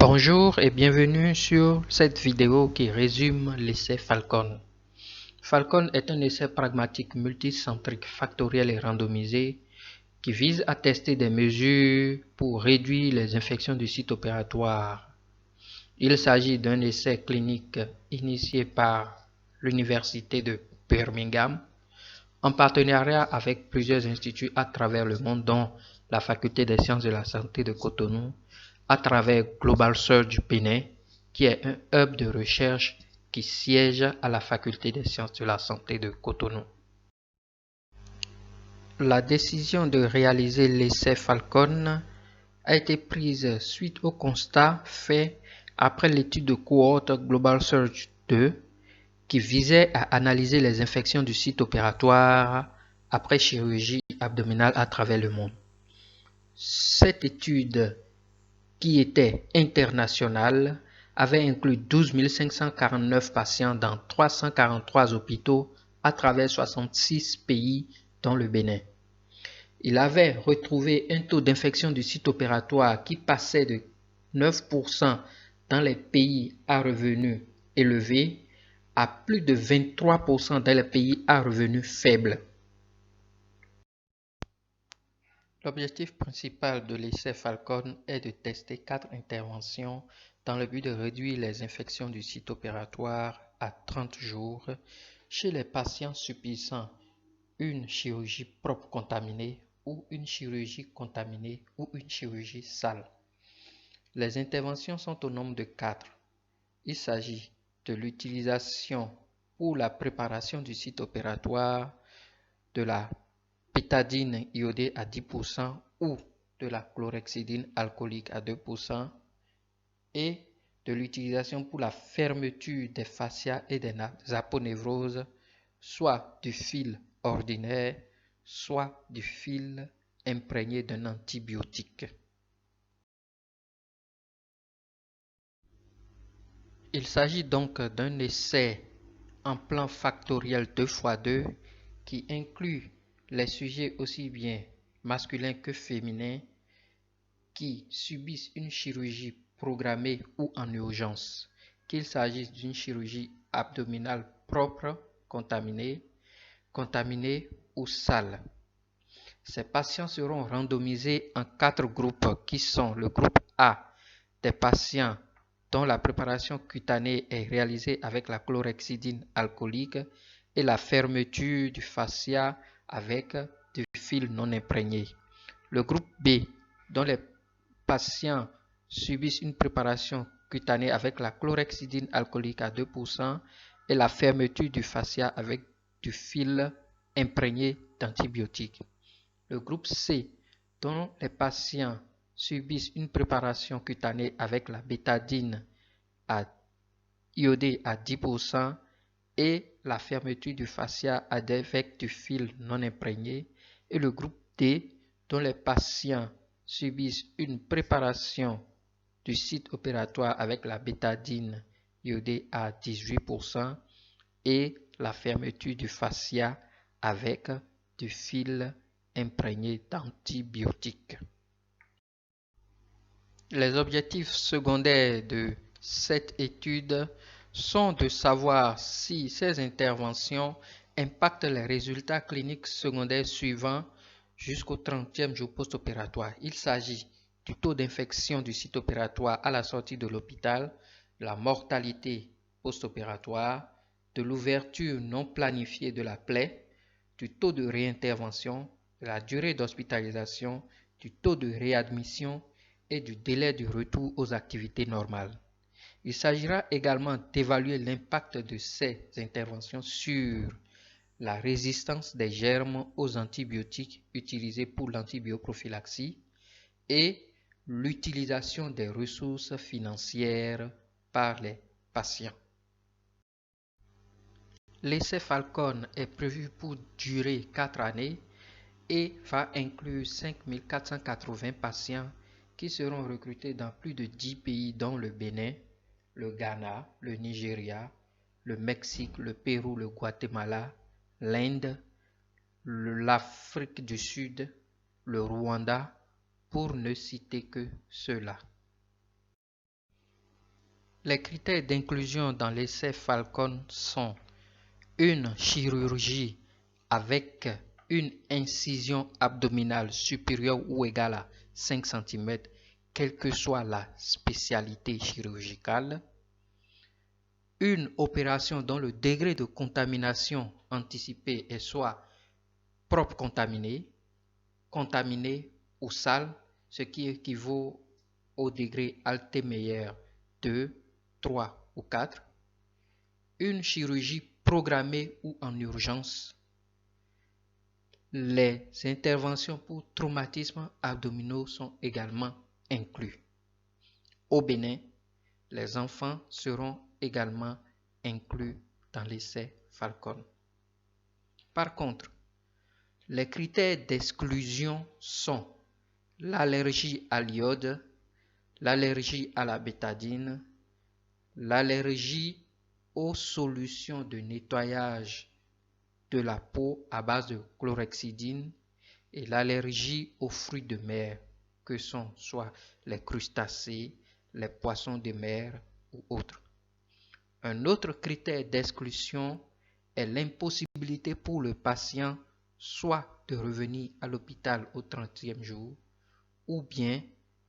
Bonjour et bienvenue sur cette vidéo qui résume l'essai Falcon. Falcon est un essai pragmatique multicentrique factoriel et randomisé qui vise à tester des mesures pour réduire les infections du site opératoire. Il s'agit d'un essai clinique initié par l'Université de Birmingham en partenariat avec plusieurs instituts à travers le monde, dont la Faculté des sciences de la santé de Cotonou, à travers Global Surge Bénin, qui est un hub de recherche qui siège à la Faculté des sciences de la santé de Cotonou. La décision de réaliser l'essai Falcon a été prise suite au constat fait après l'étude de cohorte Global Surge 2 qui visait à analyser les infections du site opératoire après chirurgie abdominale à travers le monde. Cette étude, qui était internationale, avait inclus 12 549 patients dans 343 hôpitaux à travers 66 pays dont le Bénin. Il avait retrouvé un taux d'infection du site opératoire qui passait de 9% dans les pays à revenus élevés à plus de 23% dans les pays à revenus faibles. L'objectif principal de l'essai Falcon est de tester 4 interventions dans le but de réduire les infections du site opératoire à 30 jours chez les patients subissant une chirurgie propre contaminée ou une chirurgie contaminée ou une chirurgie sale. Les interventions sont au nombre de 4. Il s'agit de l'utilisation pour la préparation du site opératoire de la bétadine iodée à 10% ou de la chlorhexidine alcoolique à 2% et de l'utilisation pour la fermeture des fascias et des aponevroses, soit du fil ordinaire, soit du fil imprégné d'un antibiotique. Il s'agit donc d'un essai en plan factoriel 2x2 qui inclut les sujets aussi bien masculins que féminins qui subissent une chirurgie programmée ou en urgence, qu'il s'agisse d'une chirurgie abdominale propre, contaminée ou sale. Ces patients seront randomisés en 4 groupes qui sont le groupe A, des patients dont la préparation cutanée est réalisée avec la chlorhexidine alcoolique et la fermeture du fascia avec du fil non imprégné. Le groupe B, dont les patients subissent une préparation cutanée avec la chlorhexidine alcoolique à 2% et la fermeture du fascia avec du fil imprégné d'antibiotiques. Le groupe C, dont les patients subissent une préparation cutanée avec la bétadine iodée à 10% et la fermeture du fascia avec du fil non imprégné, et le groupe D, dont les patients subissent une préparation du site opératoire avec la bétadine iodée à 18% et la fermeture du fascia avec du fil imprégné d'antibiotiques. Les objectifs secondaires de cette étude sont de savoir si ces interventions impactent les résultats cliniques secondaires suivants jusqu'au 30e jour post-opératoire. Il s'agit du taux d'infection du site opératoire à la sortie de l'hôpital, de la mortalité post-opératoire, de l'ouverture non planifiée de la plaie, du taux de réintervention, de la durée d'hospitalisation, du taux de réadmission et du délai de retour aux activités normales. Il s'agira également d'évaluer l'impact de ces interventions sur la résistance des germes aux antibiotiques utilisés pour l'antibioprophylaxie et l'utilisation des ressources financières par les patients. L'essai Falcon est prévu pour durer 4 années et va inclure 5 480 patients qui seront recrutés dans plus de 10 pays dont le Bénin, le Ghana, le Nigeria, le Mexique, le Pérou, le Guatemala, l'Inde, l'Afrique du Sud, le Rwanda, pour ne citer que ceux-là. Les critères d'inclusion dans l'essai Falcon sont une chirurgie avec une incision abdominale supérieure ou égale à 5 cm, quelle que soit la spécialité chirurgicale, une opération dont le degré de contamination anticipée est soit propre contaminé, contaminé ou sale, ce qui équivaut au degré Altemeyer 2, 3 ou 4, une chirurgie programmée ou en urgence. Les interventions pour traumatismes abdominaux sont également inclus. Au Bénin, les enfants seront également inclus dans l'essai Falcon. Par contre, les critères d'exclusion sont l'allergie à l'iode, l'allergie à la bétadine, l'allergie aux solutions de nettoyage de la peau à base de chlorhexidine et l'allergie aux fruits de mer que sont soit les crustacés, les poissons de mer ou autres. Un autre critère d'exclusion est l'impossibilité pour le patient soit de revenir à l'hôpital au 30e jour ou bien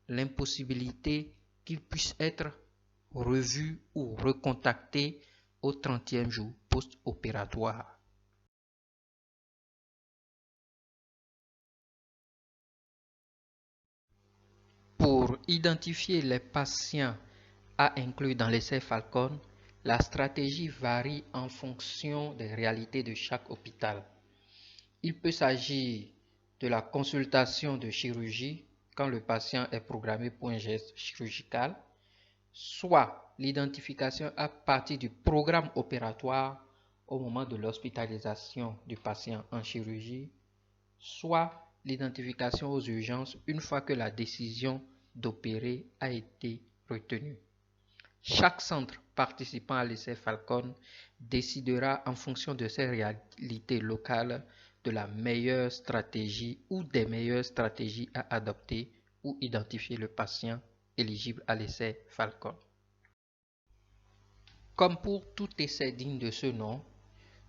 l'impossibilité qu'il puisse être revu ou recontacté au 30e jour post-opératoire. Pour identifier les patients à inclure dans l'essai Falcon, la stratégie varie en fonction des réalités de chaque hôpital. Il peut s'agir de la consultation de chirurgie quand le patient est programmé pour un geste chirurgical, soit l'identification à partir du programme opératoire au moment de l'hospitalisation du patient en chirurgie, soit l'identification aux urgences une fois que la décision d'opérer a été retenue. Chaque centre participant à l'essai Falcon décidera en fonction de ses réalités locales de la meilleure stratégie ou des meilleures stratégies à adopter ou identifier le patient éligible à l'essai Falcon. Comme pour tout essai digne de ce nom,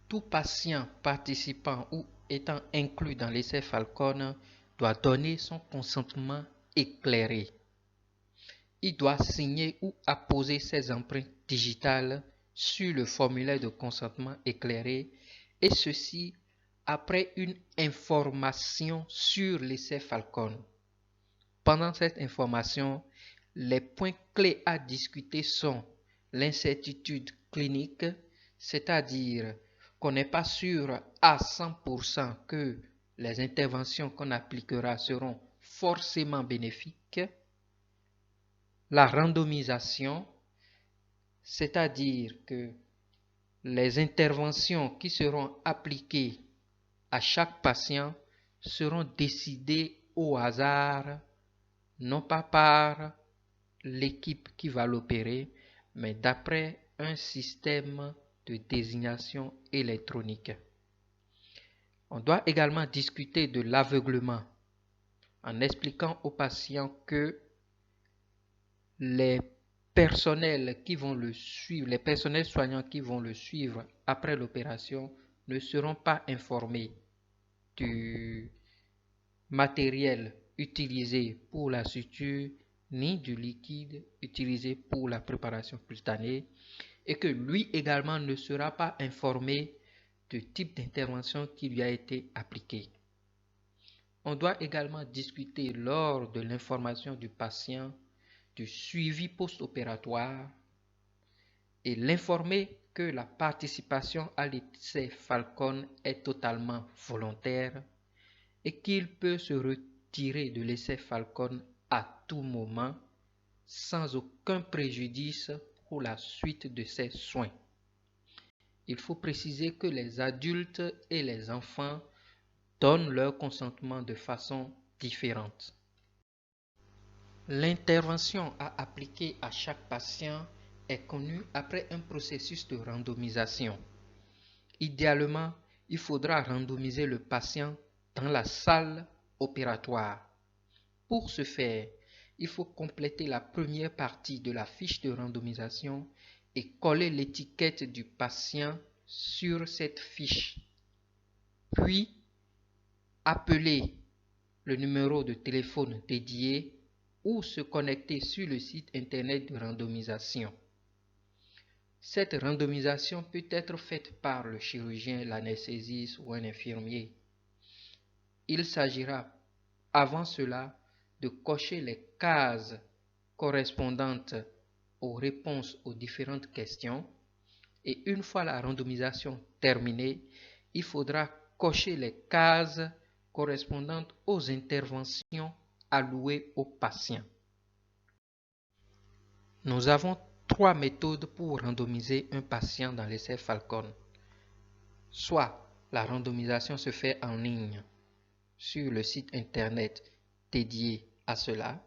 tout patient participant ou étant inclus dans l'essai Falcon doit donner son consentement éclairé. Il doit signer ou apposer ses empreintes digitales sur le formulaire de consentement éclairé et ceci après une information sur l'essai Falcon. Pendant cette information, les points clés à discuter sont l'incertitude clinique, c'est-à-dire qu'on n'est pas sûr à 100% que les interventions qu'on appliquera seront forcément bénéfiques, la randomisation, c'est-à-dire que les interventions qui seront appliquées à chaque patient seront décidées au hasard, non pas par l'équipe qui va l'opérer, mais d'après un système de désignation électronique. On doit également discuter de l'aveuglement en expliquant aux patients que les personnels qui vont le suivre, les personnels soignants qui vont le suivre après l'opération ne seront pas informés du matériel utilisé pour la suture ni du liquide utilisé pour la préparation cutanée et que lui également ne sera pas informé du type d'intervention qui lui a été appliqué. On doit également discuter lors de l'information du patient du suivi post-opératoire et l'informer que la participation à l'essai Falcon est totalement volontaire et qu'il peut se retirer de l'essai Falcon à tout moment sans aucun préjudice pour la suite de ses soins. Il faut préciser que les adultes et les enfants donnent leur consentement de façon différente. L'intervention à appliquer à chaque patient est connue après un processus de randomisation. Idéalement, il faudra randomiser le patient dans la salle opératoire. Pour ce faire, il faut compléter la première partie de la fiche de randomisation et coller l'étiquette du patient sur cette fiche. Puis, appeler le numéro de téléphone dédié ou se connecter sur le site internet de randomisation. Cette randomisation peut être faite par le chirurgien, l'anesthésiste ou un infirmier. Il s'agira avant cela de cocher les cases correspondantes aux réponses aux différentes questions et une fois la randomisation terminée, il faudra cocher les cases correspondantes aux interventions allouées aux patients. Nous avons 3 méthodes pour randomiser un patient dans l'essai Falcon. Soit la randomisation se fait en ligne sur le site internet dédié à cela.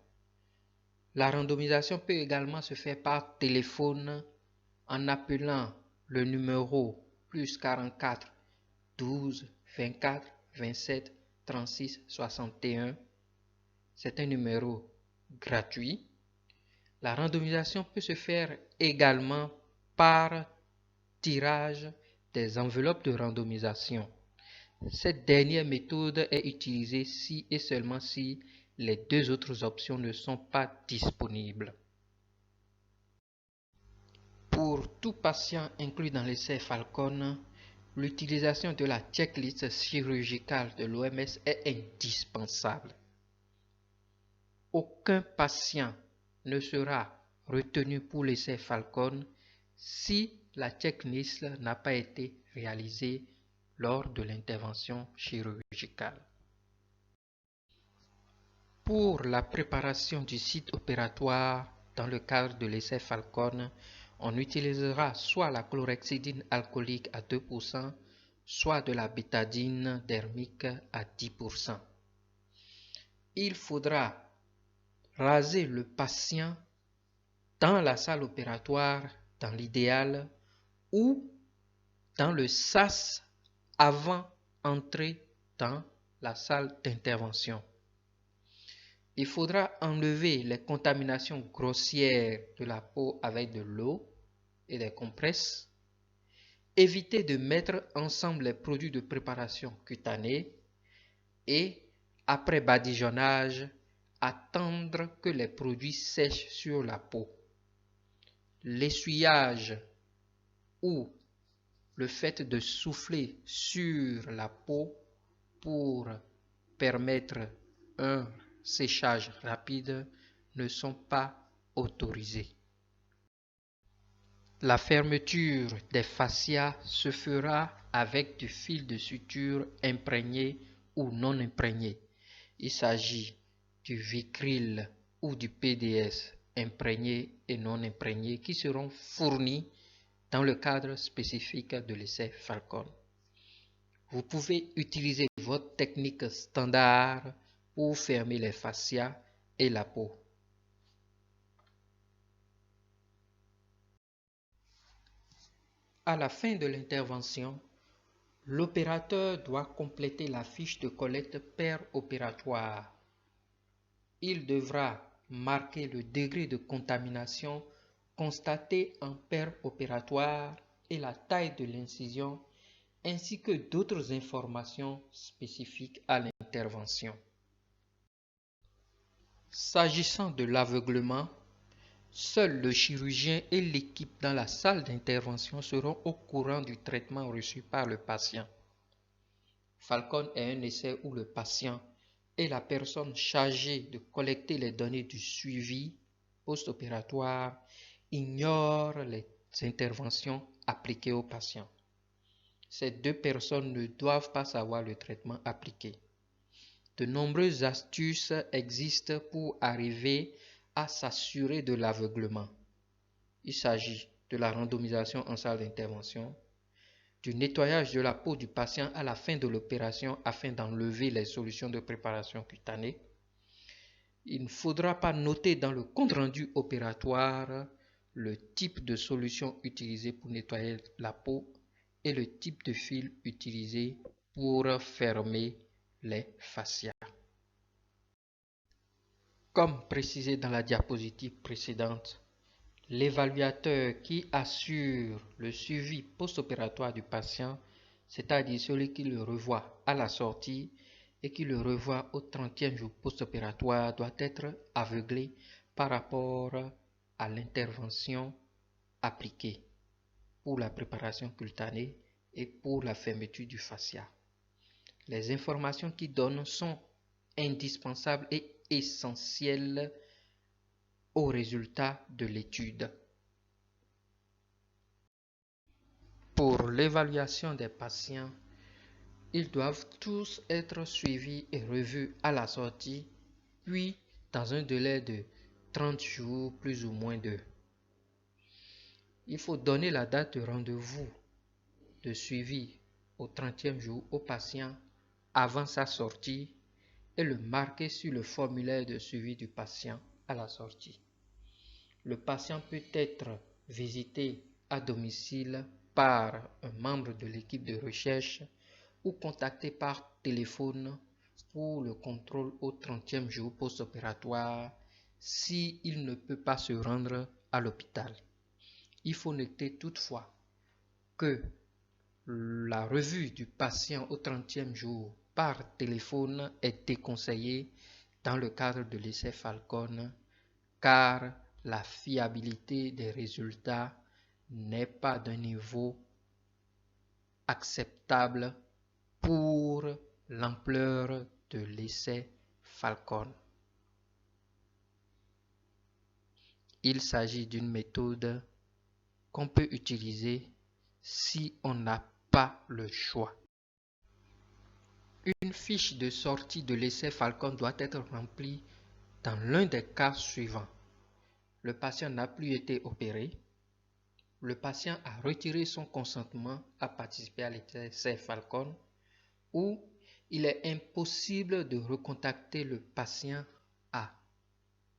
La randomisation peut également se faire par téléphone en appelant le numéro plus 44 12 24 27 36 61. C'est un numéro gratuit. La randomisation peut se faire également par tirage des enveloppes de randomisation. Cette dernière méthode est utilisée si et seulement si les 2 autres options ne sont pas disponibles. Pour tout patient inclus dans l'essai Falcon, l'utilisation de la checklist chirurgicale de l'OMS est indispensable. Aucun patient ne sera retenu pour l'essai Falcon si la checklist n'a pas été réalisée lors de l'intervention chirurgicale. Pour la préparation du site opératoire dans le cadre de l'essai Falcon, on utilisera soit la chlorhexidine alcoolique à 2%, soit de la bétadine dermique à 10%. Il faudra raser le patient dans la salle opératoire, dans l'idéal, ou dans le sas avant entrer dans la salle d'intervention. Il faudra enlever les contaminations grossières de la peau avec de l'eau et des compresses. Éviter de mettre ensemble les produits de préparation cutanée et, après badigeonnage, attendre que les produits sèchent sur la peau. L'essuyage ou le fait de souffler sur la peau pour permettre un séchage rapide ne sont pas autorisés. La fermeture des fascias se fera avec du fil de suture imprégné ou non imprégné. Il s'agit du Vicryl ou du PDS imprégné et non imprégné qui seront fournis dans le cadre spécifique de l'essai Falcon. Vous pouvez utiliser votre technique standard pour fermer les fascias et la peau. À la fin de l'intervention, l'opérateur doit compléter la fiche de collecte opératoire. Il devra marquer le degré de contamination constaté en opératoire et la taille de l'incision, ainsi que d'autres informations spécifiques à l'intervention. S'agissant de l'aveuglement, seul le chirurgien et l'équipe dans la salle d'intervention seront au courant du traitement reçu par le patient. Falcon est un essai où le patient et la personne chargée de collecter les données du suivi post-opératoire ignorent les interventions appliquées au patient. Ces 2 personnes ne doivent pas savoir le traitement appliqué. De nombreuses astuces existent pour arriver à s'assurer de l'aveuglement. Il s'agit de la randomisation en salle d'intervention, du nettoyage de la peau du patient à la fin de l'opération afin d'enlever les solutions de préparation cutanée. Il ne faudra pas noter dans le compte-rendu opératoire le type de solution utilisée pour nettoyer la peau et le type de fil utilisé pour fermer les fascias. Comme précisé dans la diapositive précédente, l'évaluateur qui assure le suivi post-opératoire du patient, c'est-à-dire celui qui le revoit à la sortie et qui le revoit au 30e jour post-opératoire, doit être aveuglé par rapport à l'intervention appliquée pour la préparation cutanée et pour la fermeture du fascia. Les informations qu'il donne sont indispensables et essentielles aux résultats de l'étude. Pour l'évaluation des patients, ils doivent tous être suivis et revus à la sortie, puis dans un délai de 30 jours plus ou moins 2. Il faut donner la date de rendez-vous de suivi au 30e jour au patient avant sa sortie et le marquer sur le formulaire de suivi du patient à la sortie. Le patient peut être visité à domicile par un membre de l'équipe de recherche ou contacté par téléphone pour le contrôle au 30e jour post-opératoire s'il ne peut pas se rendre à l'hôpital. Il faut noter toutefois que la revue du patient au 30e jour par téléphone est déconseillée dans le cadre de l'essai Falcon car la fiabilité des résultats n'est pas d'un niveau acceptable pour l'ampleur de l'essai Falcon. Il s'agit d'une méthode qu'on peut utiliser si on n'a pas le choix. Une fiche de sortie de l'essai Falcon doit être remplie dans l'un des cas suivants. Le patient n'a plus été opéré. Le patient a retiré son consentement à participer à l'essai Falcon ou il est impossible de recontacter le patient à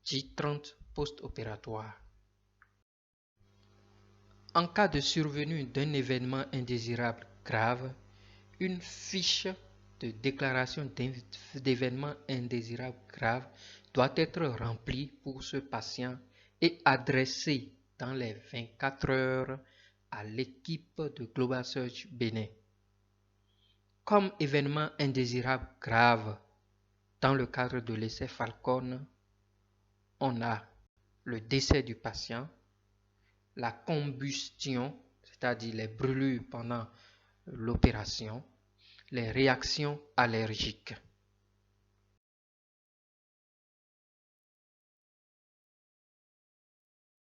J30 post-opératoire. En cas de survenue d'un événement indésirable grave, une fiche de déclaration d'événement indésirable grave doit être remplie pour ce patient et adressée dans les 24 heures à l'équipe de Global Search Bénin. Comme événement indésirable grave dans le cadre de l'essai Falcon, on a le décès du patient, la combustion, c'est-à-dire les brûlures pendant l'opération, les réactions allergiques.